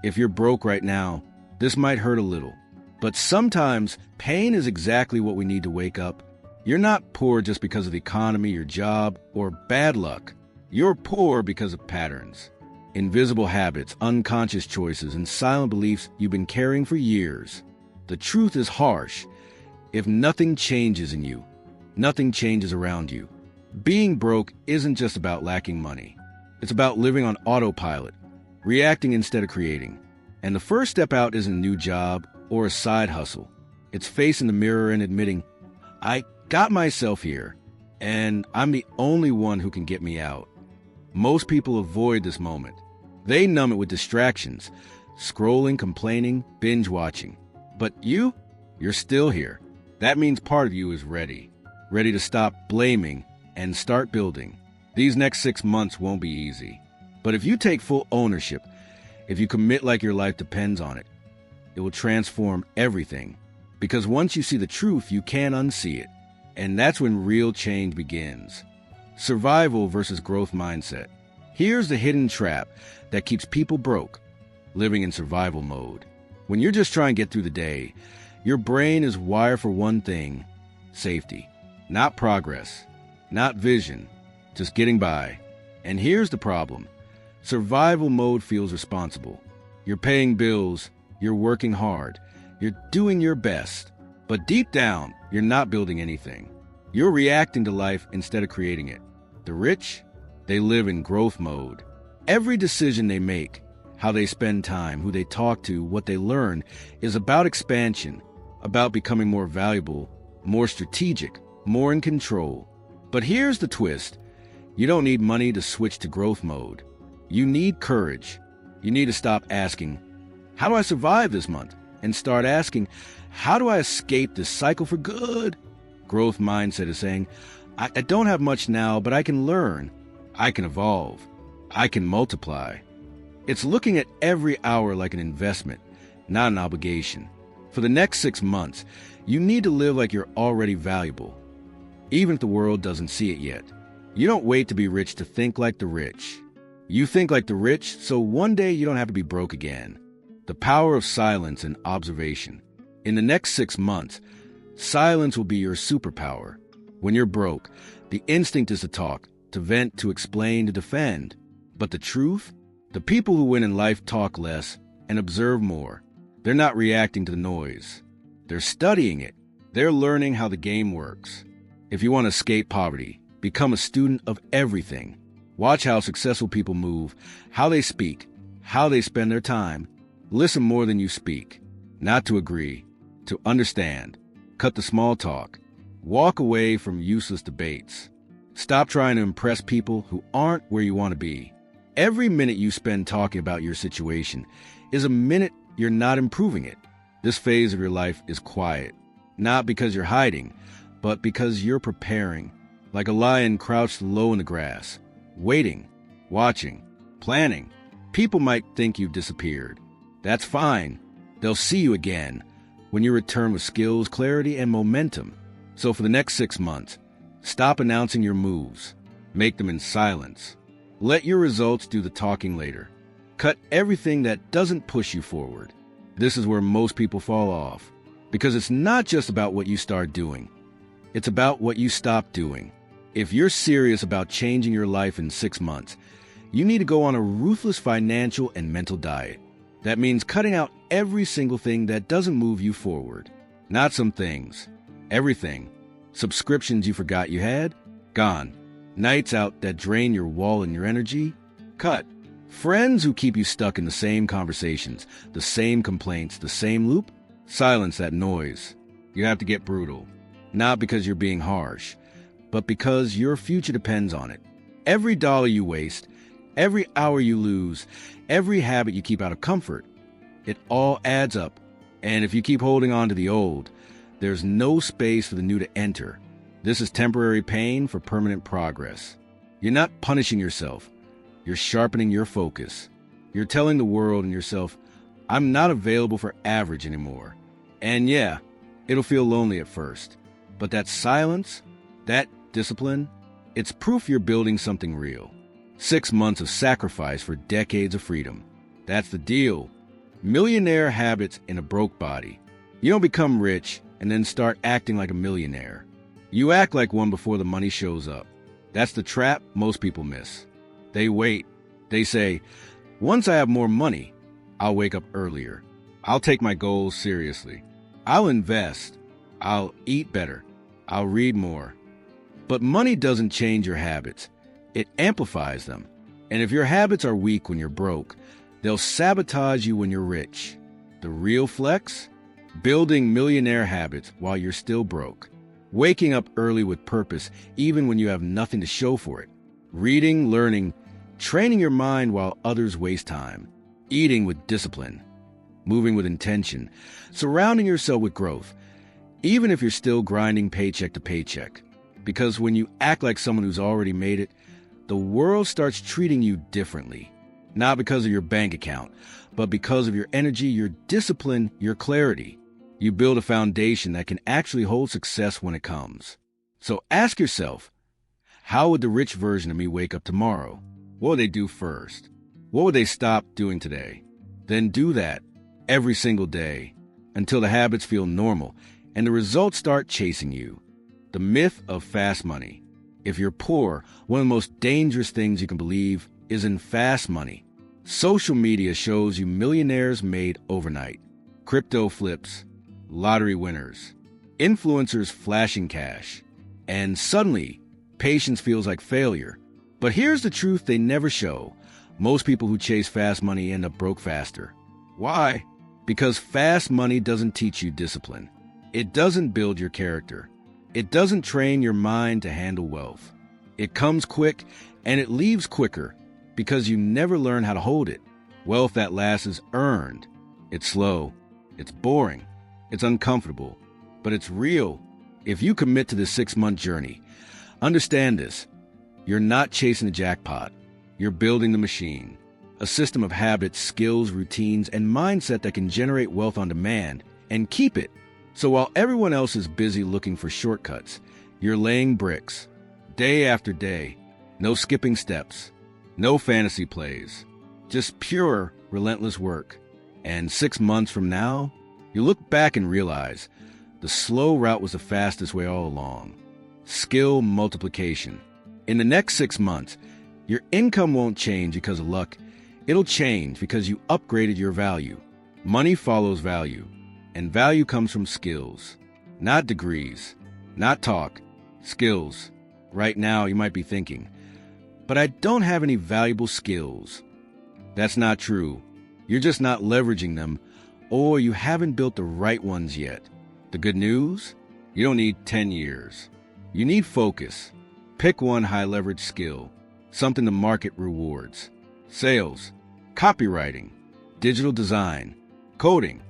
If you're broke right now, this might hurt a little. But sometimes pain is exactly what we need to wake up. You're not poor just because of the economy, your job, or bad luck. You're poor because of patterns, invisible habits, unconscious choices, and silent beliefs you've been carrying for years. The truth is harsh. If nothing changes in you, nothing changes around you. Being broke isn't just about lacking money. It's about living on autopilot, reacting instead of creating. And the first step out isn't a new job or a side hustle. It's facing the mirror and admitting, I got myself here, and I'm the only one who can get me out. Most people avoid this moment. They numb it with distractions, scrolling, complaining, binge watching. But you're still here. That means part of you is ready to stop blaming and start building. These next 6 months won't be easy. But if you take full ownership, if you commit like your life depends on it, it will transform everything. Because once you see the truth, you can't unsee it. And that's when real change begins. Survival versus growth mindset. Here's the hidden trap that keeps people broke, living in survival mode. When you're just trying to get through the day, your brain is wired for one thing: safety. Not progress, not vision, just getting by. And here's the problem. Survival mode feels responsible. You're paying bills, you're working hard, you're doing your best. But deep down, you're not building anything. You're reacting to life instead of creating it. The rich, they live in growth mode. Every decision they make, how they spend time, who they talk to, what they learn, is about expansion, about becoming more valuable, more strategic, more in control. But here's the twist. You don't need money to switch to growth mode. You need courage. You need to stop asking, how do I survive this month? And start asking, how do I escape this cycle for good? Growth mindset is saying, I don't have much now, but I can learn. I can evolve. I can multiply. It's looking at every hour like an investment, not an obligation. For the next 6 months, you need to live like you're already valuable, even if the world doesn't see it yet. You don't wait to be rich to think like the rich. You think like the rich, so one day you don't have to be broke again. The power of silence and observation. In the next 6 months, silence will be your superpower. When you're broke, the instinct is to talk, to vent, to explain, to defend. But the truth? The people who win in life talk less and observe more. They're not reacting to the noise. They're studying it. They're learning how the game works. If you want to escape poverty, become a student of everything. Watch how successful people move, how they speak, how they spend their time. Listen more than you speak. Not to agree, to understand. Cut the small talk. Walk away from useless debates. Stop trying to impress people who aren't where you want to be. Every minute you spend talking about your situation is a minute you're not improving it. This phase of your life is quiet, not because you're hiding, but because you're preparing, like a lion crouched low in the grass, waiting, watching, planning. People might think you've disappeared. That's fine. They'll see you again when you return with skills, clarity, and momentum. So for the next 6 months, stop announcing your moves. Make them in silence. Let your results do the talking later. Cut everything that doesn't push you forward. This is where most people fall off, because it's not just about what you start doing. It's about what you stop doing. If you're serious about changing your life in 6 months, you need to go on a ruthless financial and mental diet. That means cutting out every single thing that doesn't move you forward. Not some things. Everything. Subscriptions you forgot you had? Gone. Nights out that drain your wallet and your energy? Cut. Friends who keep you stuck in the same conversations, the same complaints, the same loop? Silence that noise. You have to get brutal. Not because you're being harsh, but because your future depends on it. Every dollar you waste, every hour you lose, every habit you keep out of comfort, it all adds up. And if you keep holding on to the old, there's no space for the new to enter. This is temporary pain for permanent progress. You're not punishing yourself. You're sharpening your focus. You're telling the world and yourself, I'm not available for average anymore. And yeah, it'll feel lonely at first. But that silence, that discipline, it's proof you're building something real. 6 months of sacrifice for decades of freedom. That's the deal. Millionaire habits in a broke body. You don't become rich and then start acting like a millionaire. You act like one before the money shows up. That's the trap most people miss. They wait. They say, once I have more money, I'll wake up earlier. I'll take my goals seriously. I'll invest. I'll eat better. I'll read more. But money doesn't change your habits. It amplifies them. And if your habits are weak when you're broke, they'll sabotage you when you're rich. The real flex? Building millionaire habits while you're still broke. Waking up early with purpose even when you have nothing to show for it. Reading, learning, training your mind while others waste time. Eating with discipline. Moving with intention. Surrounding yourself with growth, even if you're still grinding paycheck to paycheck. Because when you act like someone who's already made it, the world starts treating you differently. Not because of your bank account, but because of your energy, your discipline, your clarity. You build a foundation that can actually hold success when it comes. So ask yourself, how would the rich version of me wake up tomorrow? What would they do first? What would they stop doing today? Then do that every single day until the habits feel normal and the results start chasing you. The myth of fast money. If you're poor, one of the most dangerous things you can believe is in fast money. Social media shows you millionaires made overnight. Crypto flips, lottery winners, influencers flashing cash. And suddenly, patience feels like failure. But here's the truth they never show. Most people who chase fast money end up broke faster. Why? Because fast money doesn't teach you discipline. It doesn't build your character. It doesn't train your mind to handle wealth. It comes quick and it leaves quicker because you never learn how to hold it. Wealth that lasts is earned. It's slow. It's boring. It's uncomfortable. But it's real. If you commit to this 6-month journey, understand this. You're not chasing the jackpot. You're building the machine. A system of habits, skills, routines, and mindset that can generate wealth on demand and keep it. So while everyone else is busy looking for shortcuts, you're laying bricks. Day after day. No skipping steps. No fantasy plays. Just pure, relentless work. And 6 months from now, you look back and realize the slow route was the fastest way all along. Skill multiplication. In the next 6 months, your income won't change because of luck. It'll change because you upgraded your value. Money follows value. And value comes from skills, not degrees, not talk, skills. Right now, you might be thinking, but I don't have any valuable skills. That's not true. You're just not leveraging them, or you haven't built the right ones yet. The good news? You don't need 10 years. You need focus. Pick one high-leverage skill, something the market rewards. Sales, copywriting, digital design, coding,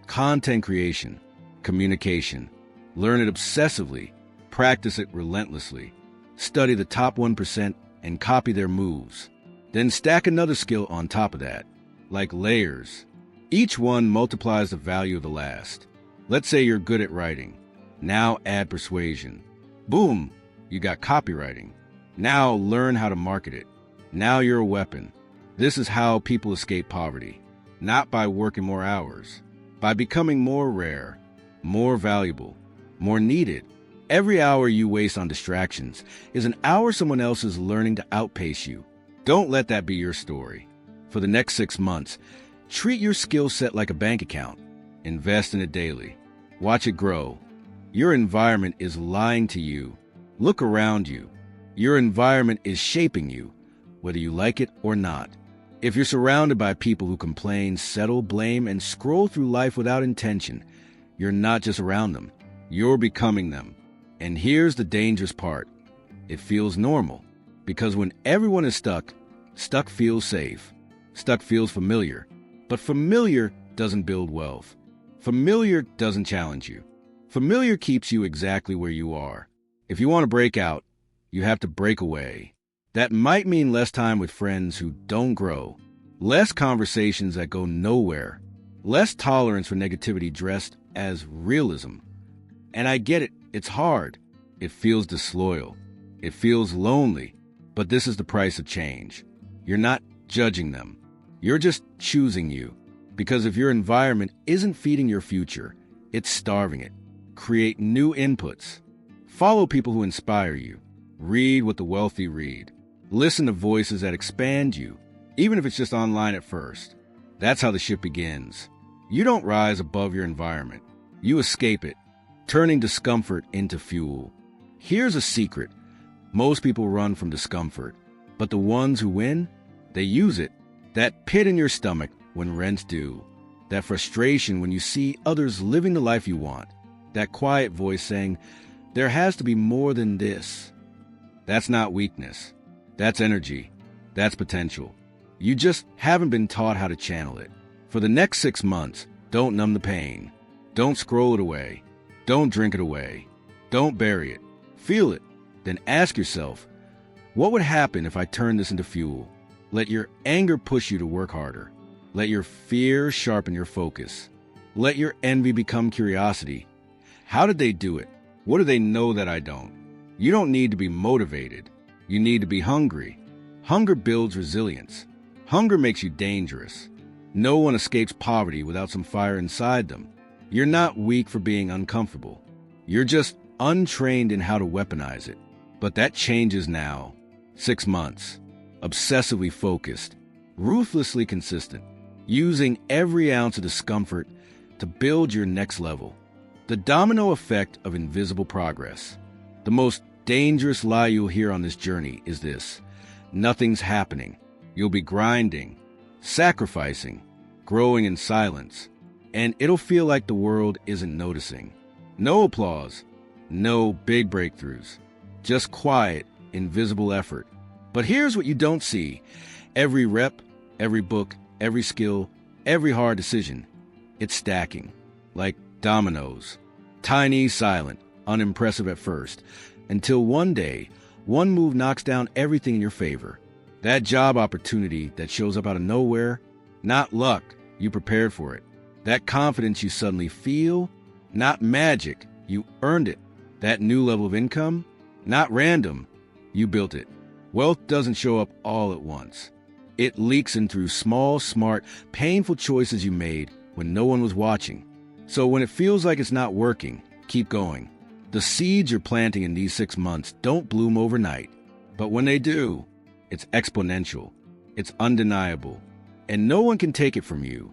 content creation, communication. Learn it obsessively. Practice it relentlessly. Study the top 1% and copy their moves. Then stack another skill on top of that, like layers. Each one multiplies the value of the last. Let's say you're good at writing. Now add persuasion. Boom, you got copywriting. Now learn how to market it. Now you're a weapon. This is how people escape poverty. Not by working more hours. By becoming more rare, more valuable, more needed. Every hour you waste on distractions is an hour someone else is learning to outpace you. Don't let that be your story. For the next 6 months, treat your skill set like a bank account. Invest in it daily. Watch it grow. Your environment is lying to you. Look around you. Your environment is shaping you, whether you like it or not. If you're surrounded by people who complain, settle, blame, and scroll through life without intention, you're not just around them, you're becoming them. And here's the dangerous part. It feels normal. Because when everyone is stuck, stuck feels safe. Stuck feels familiar. But familiar doesn't build wealth. Familiar doesn't challenge you. Familiar keeps you exactly where you are. If you want to break out, you have to break away. That might mean less time with friends who don't grow, less conversations that go nowhere, less tolerance for negativity dressed as realism. And I get it, it's hard. It feels disloyal. It feels lonely. But this is the price of change. You're not judging them. You're just choosing you. Because if your environment isn't feeding your future, it's starving it. Create new inputs. Follow people who inspire you. Read what the wealthy read. Listen to voices that expand you, even if it's just online at first. That's how the shift begins. You don't rise above your environment. You escape it, turning discomfort into fuel. Here's a secret. Most people run from discomfort, but the ones who win, they use it. That pit in your stomach when rent's due. That frustration when you see others living the life you want. That quiet voice saying, there has to be more than this. That's not weakness. That's energy. That's potential. You just haven't been taught how to channel it. For the next 6 months, don't numb the pain. Don't scroll it away. Don't drink it away. Don't bury it. Feel it. Then ask yourself, what would happen if I turned this into fuel? Let your anger push you to work harder. Let your fear sharpen your focus. Let your envy become curiosity. How did they do it? What do they know that I don't? You don't need to be motivated. You need to be hungry. Hunger builds resilience. Hunger makes you dangerous. No one escapes poverty without some fire inside them. You're not weak for being uncomfortable. You're just untrained in how to weaponize it. But that changes now. 6 months. Obsessively focused. Ruthlessly consistent. Using every ounce of discomfort to build your next level. The domino effect of invisible progress. The most dangerous lie you'll hear on this journey is this: nothing's happening. You'll be grinding, sacrificing, growing in silence, and it'll feel like the world isn't noticing. No applause, no big breakthroughs, just quiet, invisible effort. But here's what you don't see. Every rep, every book, every skill, every hard decision, it's stacking, like dominoes. Tiny, silent, unimpressive at first, until one day, one move knocks down everything in your favor. That job opportunity that shows up out of nowhere, not luck, you prepared for it. That confidence you suddenly feel, not magic, you earned it. That new level of income, not random, you built it. Wealth doesn't show up all at once. It leaks in through small, smart, painful choices you made when no one was watching. So when it feels like it's not working, keep going. The seeds you're planting in these 6 months don't bloom overnight. But when they do, it's exponential. It's undeniable. And no one can take it from you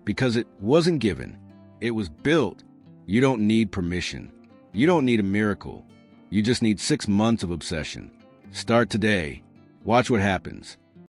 because it wasn't given. It was built. You don't need permission. You don't need a miracle. You just need 6 months of obsession. Start today. Watch what happens.